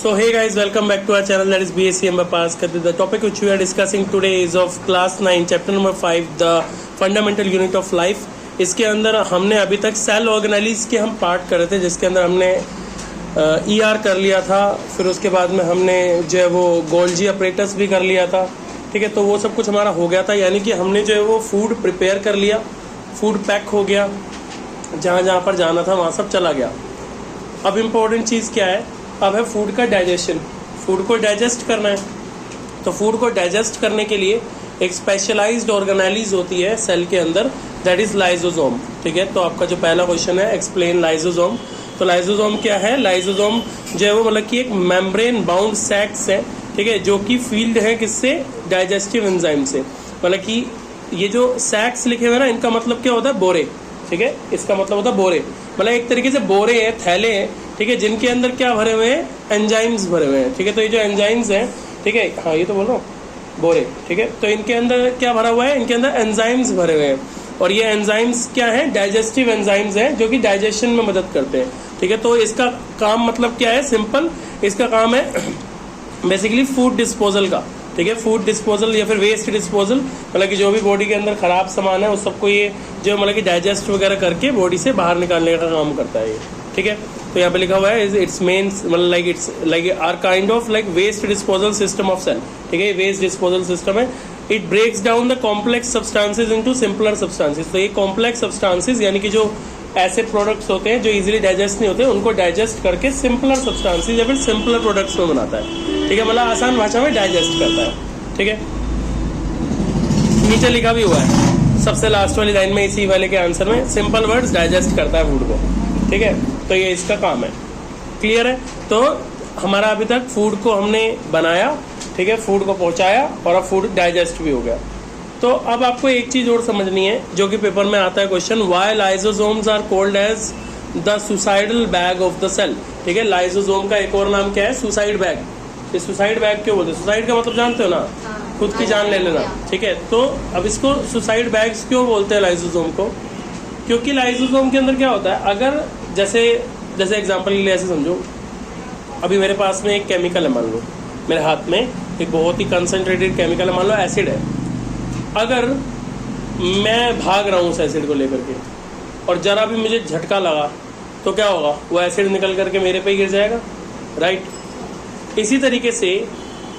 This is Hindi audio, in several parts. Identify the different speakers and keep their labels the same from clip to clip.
Speaker 1: So hey guys, welcome back to our channel, that is BSc Pass. The topic which we are discussing today is of class 9 chapter number 5 the fundamental unit of life. इसके अंदर हमने अभी तक सेल ऑर्गेनेलिज के हम पार्ट कर रहे थे, जिसके अंदर हमने ER कर लिया था, फिर उसके बाद में हमने जो है वो गोल्जी अपरेटस भी कर लिया था। ठीक है, तो वो सब कुछ हमारा हो गया था, यानी कि हमने जो है वो फूड प्रिपेयर कर लिया, फूड पैक हो गया, जहाँ जहाँ पर जाना था वहाँ सब चला गया। अब इम्पोर्टेंट चीज़ क्या है, अब है फूड का डाइजेशन। फूड को डाइजेस्ट करना है, तो फूड को डाइजेस्ट करने के लिए एक स्पेशलाइज्ड ऑर्गेनेलिज होती है सेल के अंदर, दैट इज लाइसोसोम। ठीक है, तो आपका जो पहला क्वेश्चन है एक्सप्लेन लाइसोसोम। तो लाइसोसोम क्या है? लाइसोसोम जो है वो मतलब कि एक मेम्ब्रेन बाउंड सैक्स है, ठीक है, जो कि फील्ड है किससे? डाइजेस्टिव एंजाइम से। मतलब कि ये जो सैक्स लिखे हुए ना, इनका मतलब क्या होता है? बोरे। ठीक है, इसका मतलब होता है बोरे, मतलब एक तरीके से बोरे हैं, थैले हैं, ठीक है, जिनके अंदर क्या भरे हुए हैं? एंजाइम्स भरे हुए हैं। ठीक है, तो ये जो एंजाइम्स हैं, ठीक है, हाँ ये तो बोल रहा हूँ बोरे। ठीक है, तो इनके अंदर क्या भरा हुआ है? इनके अंदर एंजाइम्स भरे हुए हैं, और ये एंजाइम्स क्या है? डाइजेस्टिव एंजाइम्स हैं, जो कि डाइजेशन में मदद करते हैं। ठीक है, तो इसका काम मतलब क्या है? सिंपल, इसका काम है बेसिकली फूड डिस्पोजल का। ठीक है, फूड डिस्पोजल या फिर वेस्ट डिस्पोजल, मतलब कि जो भी बॉडी के अंदर खराब सामान है उस सबको ये जो मतलब कि डाइजेस्ट वगैरह करके बॉडी से बाहर निकालने का काम करता है ये। ठीक है, तो यहाँ पे लिखा हुआ है इट्स मेन मतलब like it's like are kind of like waste disposal system of cell. ठीक है, वेस्ट डिस्पोजल सिस्टम है। It breaks down the complex substances into simpler substances. तो ये कॉम्प्लेक्स सब्सटेंसेज यानी कि जो ऐसे प्रोडक्ट्स होते हैं जो इजीली डाइजेस्ट नहीं होते, उनको डाइजेस्ट करके सिंपलर सब्सटेंसेज या फिर सिंपलर प्रोडक्ट्स में बनाता है। ठीक है, मतलब आसान भाषा में डाइजेस्ट करता है। ठीक है, नीचे लिखा भी हुआ है सबसे लास्ट वाली लाइन में, इसी वाले के आंसर में, सिंपल वर्ड्स डाइजेस्ट करता है फूड को। ठीक है, तो ये इसका काम है। क्लियर है? तो हमारा अभी तक फूड को हमने बनाया, ठीक है, फूड को पहुंचाया, और अब फूड डाइजेस्ट भी हो गया। तो अब आपको एक चीज और समझनी है, जो कि पेपर में आता है question, why lysosomes are called as the suicidal bag of the cell. ठीक है, लाइसोसोम का एक और नाम क्या है? Suicide bag. ये सुसाइड बैग क्यों बोलते हैं? सुसाइड का मतलब जानते हो ना, खुद की जान ले लेना। ठीक है, तो अब इसको सुसाइड बैग्स क्यों बोलते हैं लाइसोसोम को? क्योंकि लाइसोसोम के अंदर क्या होता है, अगर जैसे एग्जांपल के लिए ऐसे समझो, अभी मेरे पास में एक केमिकल है, मान लो मेरे हाथ में एक बहुत ही कंसंट्रेटेड केमिकल है, मान लो एसिड है। अगर मैं भाग रहा हूँ उस एसिड को लेकर के, और जरा भी मुझे झटका लगा, तो क्या होगा? वो एसिड निकल करके मेरे पे गिर जाएगा, राइट। इसी तरीके से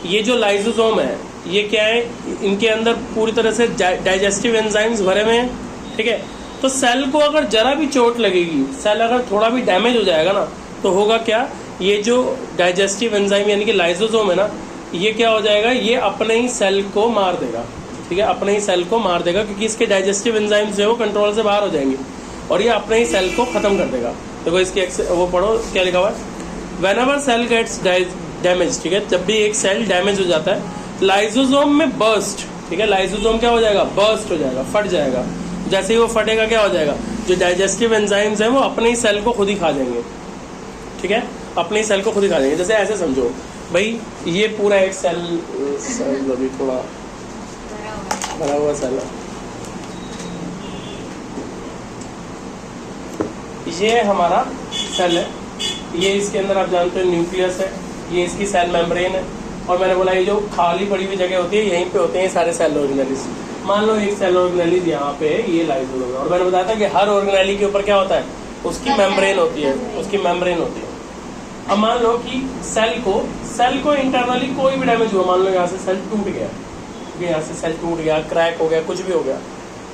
Speaker 1: ये जो लाइसोसोम है, ये क्या है? इनके अंदर पूरी तरह से डाइजेस्टिव एंजाइम्स भरे हुए हैं। ठीक है, तो सेल को अगर जरा भी चोट लगेगी, सेल अगर थोड़ा भी डैमेज हो जाएगा ना, तो होगा क्या? ये जो डाइजेस्टिव एंजाइम यानी कि लाइसोसोम है ना, ये क्या हो जाएगा? ये अपने ही सेल को मार देगा। ठीक है, अपने ही सेल को मार देगा, क्योंकि इसके डाइजेस्टिव एंजाइम्स जो है वो कंट्रोल से बाहर हो जाएंगे, और ये अपने ही सेल को खत्म कर देगा। देखो इसकी वो पढ़ो क्या लिखा हुआ है, व्हेनेवर सेल गेट्स डैमेज। ठीक है, जब भी एक सेल डैमेज हो जाता है, लाइसोसोम में बर्स्ट। ठीक है, लाइसोसोम क्या हो जाएगा? बर्स्ट हो जाएगा, फट जाएगा। जैसे ही वो फटेगा क्या हो जाएगा? जो डाइजेस्टिव एंजाइम्स हैं वो अपने ही सेल को खुद ही खा जाएंगे। ठीक है, अपने ही सेल को खुद ही खा जाएंगे। जैसे ऐसे समझो भाई, ये पूरा एक सेल अभी थोड़ा भरा हुआ सेल है, ये हमारा सेल है, ये इसके अंदर आप जानते हो न्यूक्लियस है, ये इसकी सेल मेम्ब्रेन है, और मैंने बोला ये जो खाली पड़ी हुई जगह होती है यहीं पे होते हैं सारे सेल ऑर्गेनेलिज। मान लो एक सेल ऑर्गेनेलिज यहाँ पे है, ये लाइसोसोम है, और मैंने बताया था कि हर ऑर्गेनेली के ऊपर क्या होता है? उसकी मेम्ब्रेन होती है, उसकी मेम्ब्रेन होती है। अब मान लो कि सेल को इंटरनली कोई भी डैमेज हुआ, मान लो यहाँ से सेल टूट गया, यहाँ से सेल टूट गया, क्रैक हो गया, कुछ भी हो गया,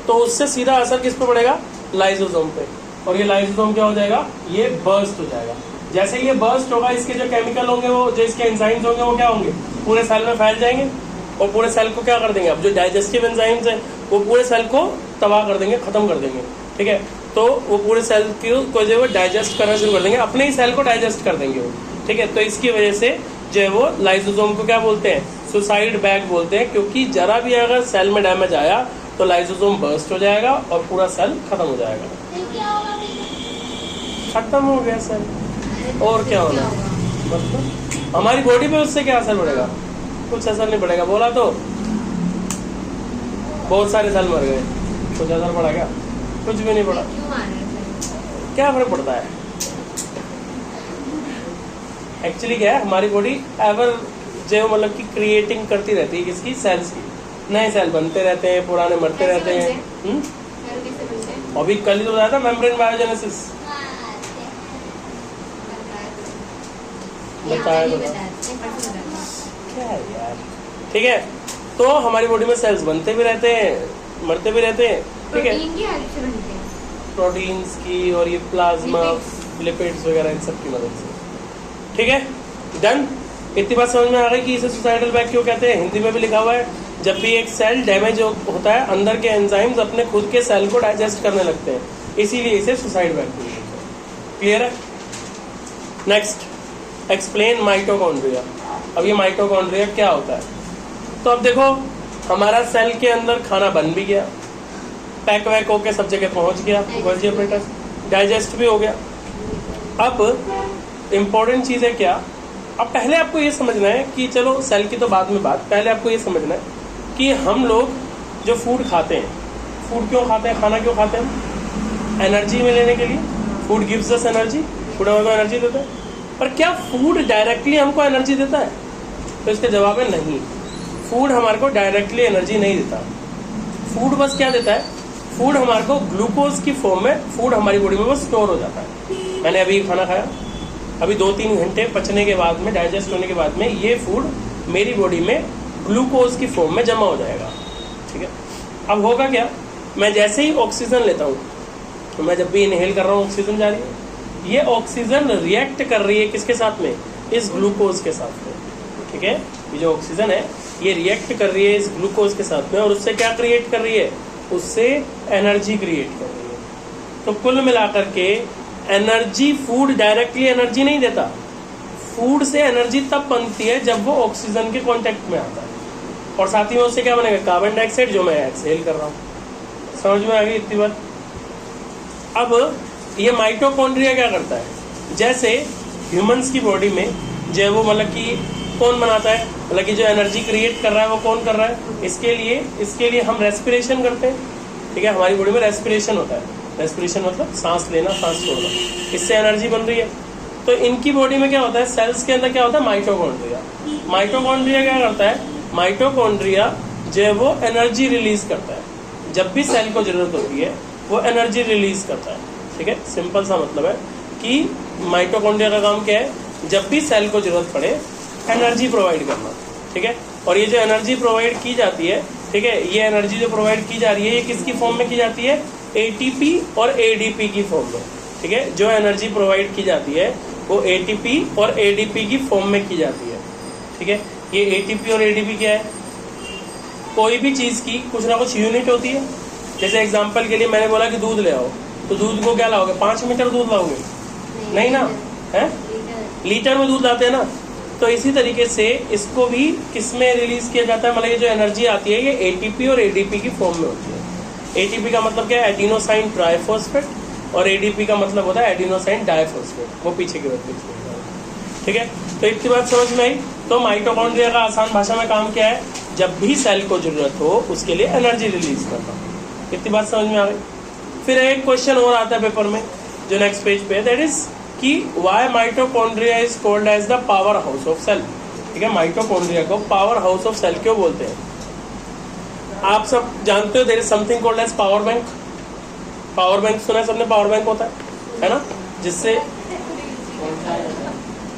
Speaker 1: तो उससे सीधा असर किस पे पड़ेगा? लाइसोसोम पे। और ये लाइसोसोम क्या हो जाएगा? ये बर्स्ट हो जाएगा। जैसे ये बर्स्ट होगा, इसके जो केमिकल होंगे, वो जो इसके एंजाइम्स होंगे, वो क्या होंगे? पूरे सेल में फैल जाएंगे, और पूरे सेल को क्या कर देंगे? अब जो डाइजेस्टिव एंजाइम्स हैं वो पूरे सेल को तबाह कर देंगे, खत्म कर देंगे। ठीक है, तो वो पूरे सेल को जो है डाइजेस्ट करना शुरू कर देंगे, अपने ही सेल को डाइजेस्ट कर देंगे वो। ठीक है, तो इसकी वजह से जो है वो लाइसोसोम को क्या बोलते हैं? सुसाइड बैग बोलते हैं, क्योंकि जरा भी अगर सेल में डैमेज आया तो लाइसोसोम बर्स्ट हो जाएगा और पूरा सेल खत्म हो जाएगा। खत्म हो गया सेल, और क्या होना? मतलब हमारी बॉडी पे उससे क्या असर पड़ेगा? कुछ असर नहीं पड़ेगा। बोला तो बहुत सारे सेल मर गए, कुछ असर पड़ा क्या? कुछ भी नहीं पड़ा। क्या फर्क पड़ता है? एक्चुअली क्या है, हमारी बॉडी एवर जो मतलब कि क्रिएटिंग करती रहती है किसकी, सेल्स की। नए सेल बनते रहते हैं, पुराने मरते रहते हैं। अभी कल ही तो बताया था मेम्ब्रेन बायोजेनेसिस, बताया तो क्या है यार। ठीक है, तो हमारी बॉडी में सेल्स बनते भी रहते हैं, मरते भी रहते हैं। ठीक है, प्रोटीन्स की और ये प्लाज्मा लिपिड्स वगैरह इन सब की मदद से। ठीक है, डन। इतनी बात समझ में आ गई कि इसे सुसाइडल बैक क्यों कहते हैं। हिंदी में भी लिखा हुआ है, जब भी एक सेल डैमेज होता है अंदर के एंजाइम्स अपने खुद के सेल को डाइजेस्ट करने लगते हैं, इसीलिए इसे सुसाइड बैक बोलते हैं। क्लियर है। Next, explain mitochondria. अब ये माइटोकॉन्ड्रिया क्या होता है, तो अब देखो हमारा सेल के अंदर खाना बन भी गया, पैक वैक होके सब जगह पहुंच गया, गोल्जी ऑपरेटर्स, डाइजेस्ट भी हो गया। अब इम्पोर्टेंट चीज़ है क्या, अब पहले आपको ये समझना है कि चलो सेल की तो बाद में बात, पहले आपको ये समझना है कि हम लोग जो फूड खाते हैं, फूड क्यों खाते हैं, खाना क्यों खाते हैं, एनर्जी में लेने के लिए। Food gives us energy, food हमको एनर्जी देता है। पर क्या फूड डायरेक्टली हमको एनर्जी देता है, तो इसका जवाब है नहीं। फूड हमारे को डायरेक्टली एनर्जी नहीं देता। फूड बस क्या देता है, फूड हमारे को ग्लूकोज की फॉर्म में फूड हमारी बॉडी में बस स्टोर हो जाता है। मैंने अभी खाना खाया, अभी 2-3 घंटे पचने के बाद में, डाइजेस्ट होने के बाद में ये फूड मेरी बॉडी में ग्लूकोज की फॉर्म में जमा हो जाएगा। ठीक है, अब होगा क्या, मैं जैसे ही ऑक्सीजन लेता हूँ, तो मैं जब भी इनहेल कर रहा हूँ ऑक्सीजन जा रही है, ये ऑक्सीजन रिएक्ट कर रही है किसके साथ में, इस ग्लूकोज के साथ में। ठीक है, ये जो ऑक्सीजन है ये रिएक्ट कर रही है इस ग्लूकोज के साथ में, और उससे क्या क्रिएट कर रही है, उससे एनर्जी क्रिएट कर रही है। तो कुल मिलाकर के एनर्जी, फूड डायरेक्टली एनर्जी नहीं देता, फूड से एनर्जी तब बनती है जब वो ऑक्सीजन के कांटेक्ट में आता है, और साथ ही में उससे क्या बनेगा, कार्बन डाइऑक्साइड, जो मैं एक्सहेल कर रहा हूँ। समझ में आ गई इतनी बात। अब ये माइटोकॉन्ड्रिया क्या करता है, जैसे ह्यूमंस की बॉडी में जो वो मतलब कि कौन बनाता है, मतलब कि जो एनर्जी क्रिएट कर रहा है वो कौन कर रहा है, इसके लिए हम रेस्पिरेशन करते हैं। ठीक है, हमारी बॉडी में रेस्पिरेशन होता है, रेस्पिरेशन मतलब सांस लेना, सांस छोड़ना, इससे एनर्जी बन रही है। तो इनकी बॉडी में क्या होता है, सेल्स के अंदर क्या होता है, माइटोकॉन्ड्रिया। माइटोकॉन्ड्रिया क्या करता है, माइटोकॉन्ड्रिया जो है वो एनर्जी रिलीज करता है। जब भी सेल को जरूरत होती है वो एनर्जी रिलीज करता है। ठीक है, सिंपल सा मतलब है कि माइटोकॉन्ड्रिया का काम क्या है, जब भी सेल को जरूरत पड़े एनर्जी प्रोवाइड करना। ठीक है, और ये जो एनर्जी प्रोवाइड की जाती है, ठीक है, ये एनर्जी जो प्रोवाइड की जा रही है ये किसकी फॉर्म में की जाती है, एटीपी और एडीपी की फॉर्म में। ठीक है, जो एनर्जी प्रोवाइड की जाती है वो एटीपी और एडीपी की फॉर्म में की जाती है। ठीक है, ये एटीपी और एडीपी क्या है, कोई भी चीज की कुछ ना कुछ यूनिट होती है। जैसे एग्जांपल के लिए मैंने बोला कि दूध ले आओ, तो दूध को क्या लाओगे, 5 मीटर दूध लाओगे, नहीं ना, है लीटर में दूध लाते हैं ना। तो इसी तरीके से इसको भी किस में रिलीज किया जाता है, मतलब ये जो एनर्जी आती है ये एटीपी और एडीपी की फॉर्म में होती है। एटीपी का मतलब क्या है, एडिनोसाइन ट्राइफॉस्फेट, और एडीपी का मतलब होता है एडिनोसाइन डाइफॉस्फेट, वो पीछे की बात। ठीक है, तो इतनी बात समझ में आई। तो माइटोकॉन्ड्रिया का आसान भाषा में काम क्या है, जब भी सेल को जरूरत हो उसके लिए एनर्जी रिलीज करना। इतनी बात समझ में आ गई। फिर एक क्वेश्चन और आता है पेपर में जो नेक्स्ट पेज पे, दैट इज कि why mitochondria is called as the power house of cell. ठीक है, माइटोकॉन्ड्रिया को पावर हाउस ऑफ सेल क्यों बोलते हैं। आप सब जानते हो there is something called as power bank. Power bank सुना है सबने, पावर बैंक होता है ना, जिससे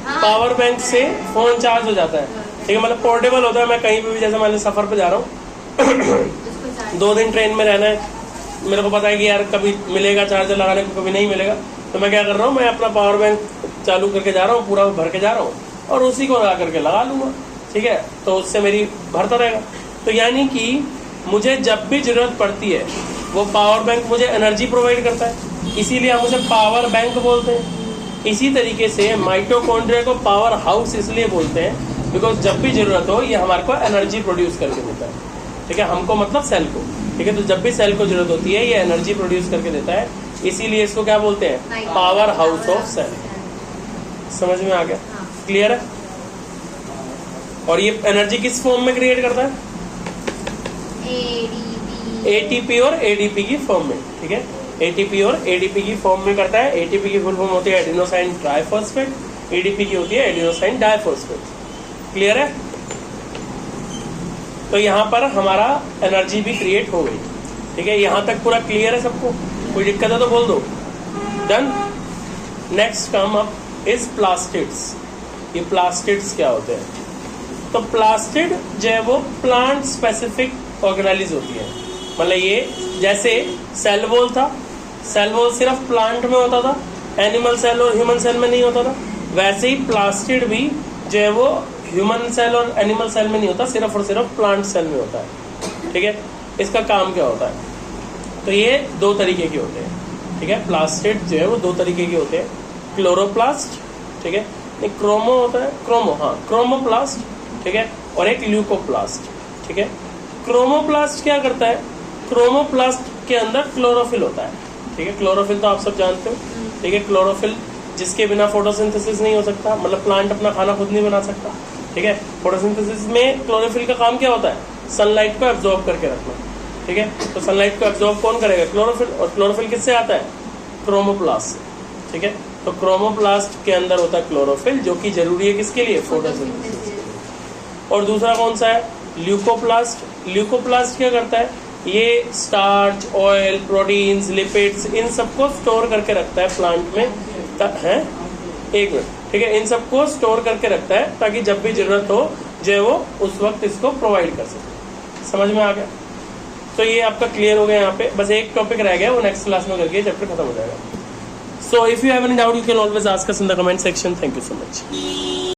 Speaker 1: पावर बैंक से फोन चार्ज हो जाता है। ठीक है, मतलब पोर्टेबल होता है। मैं कहीं पे भी, जैसे मैंने सफर पे जा रहा हूँ 2 दिन ट्रेन में रहना है, मेरे को पता है कि यार कभी मिलेगा चार्जर लगाने को, कभी नहीं मिलेगा, तो मैं क्या कर रहा हूँ, मैं अपना पावर बैंक चालू करके जा रहा हूँ, पूरा भर के जा रहा हूँ और उसी को लगा करके लगा लूंगा। ठीक है, तो उससे मेरी भरता रहेगा। तो यानी कि मुझे जब भी जरूरत पड़ती है वो पावर बैंक मुझे एनर्जी प्रोवाइड करता है, इसीलिए हम उसे पावर बैंक बोलते हैं। इसी तरीके से माइटोकॉन्ड्रिया को पावर हाउस इसलिए बोलते हैं बिकॉज जब भी जरूरत हो ये हमारे को एनर्जी प्रोड्यूस करके देता है। ठीक है, हमको मतलब सेल को। ठीक है, तो जब भी सेल को जरूरत होती है ये एनर्जी प्रोड्यूस करके देता है, इसीलिए इसको क्या बोलते हैं, पावर हाउस ऑफ सेल। समझ में आ गया, क्लियर है। और ये एनर्जी किस फॉर्म में क्रिएट करता है, एटीपी और एडीपी की फॉर्म में। ठीक है, एटीपी और एडीपी की फॉर्म में करता है। एटीपी की फुल फॉर्म होती है एडिनोसाइन ट्राइफॉस्फेट, एडीपी की होती है एडिनोसाइन डाइफॉस्फेट। क्लियर है? तो यहाँ पर हमारा एनर्जी भी क्रिएट हो गई। ठीक है, यहाँ तक पूरा क्लियर है सबको? कोई दिक्कत है तो बोल दो। Done. Next come up is plastids. ये प्लास्टिड्स क्या होते हैं? तो प्लास्टिड जो है वो प्लांट स्पेसिफिक ऑर्गेनाइज होती है। मतलब ये जैसे सेल वॉल था, सेल वॉल सिर्फ प्लांट में होता था, एनिमल सेल और ह्यूमन सेल में नहीं होता था, वैसे ही प्लास्टिड भी जो है वो ह्यूमन सेल और एनिमल सेल में नहीं होता, सिर्फ और सिर्फ प्लांट सेल में होता है। ठीक है, इसका काम क्या होता है? तो ये दो तरीके के होते हैं। ठीक है, प्लास्टिड जो है वो दो तरीके के होते हैं, क्लोरोप्लास्ट, ठीक है, एक क्रोमो होता है, क्रोमोप्लास्ट, ठीक है, और एक ल्यूकोप्लास्ट। ठीक है, क्रोमोप्लास्ट क्या करता है? क्रोमोप्लास्ट के अंदर क्लोरोफिल होता है। ठीक है, क्लोरोफिल तो आप सब जानते हो। ठीक है, क्लोरोफिल जिसके बिना फोटोसिंथेसिस नहीं हो सकता, मतलब प्लांट अपना खाना खुद नहीं बना सकता। ठीक है, फोटोसिंथेसिस में क्लोरोफिल का काम क्या होता है? सनलाइट को एब्जॉर्ब करके रखना। ठीक है, तो सनलाइट को एब्जॉर्ब कौन करेगा? क्लोरोफिल। और क्लोरोफिल किससे आता है? क्रोमोप्लास्ट से। ठीक है, तो क्रोमोप्लास्ट के अंदर होता है क्लोरोफिल, जो कि जरूरी है किसके लिए? फोटोसिंथेसिस। और दूसरा कौन सा है? ल्यूकोप्लास्ट। ल्यूकोप्लास्ट क्या करता है? ये स्टार्च, ऑयल, प्रोटीन्स, लिपिड्स, इन सबको स्टोर करके रखता है प्लांट में है। एक मिनट, ठीक है, इन सबको स्टोर करके रखता है ताकि जब भी जरूरत हो जो है वो उस वक्त इसको प्रोवाइड कर सके। समझ में आ गया? तो ये आपका क्लियर हो गया। यहाँ पे बस एक टॉपिक रह गया, वो नेक्स्ट क्लास में करके चैप्टर खत्म हो जाएगा। So if you have any doubt you can always ask us in the comment section. Thank you so much.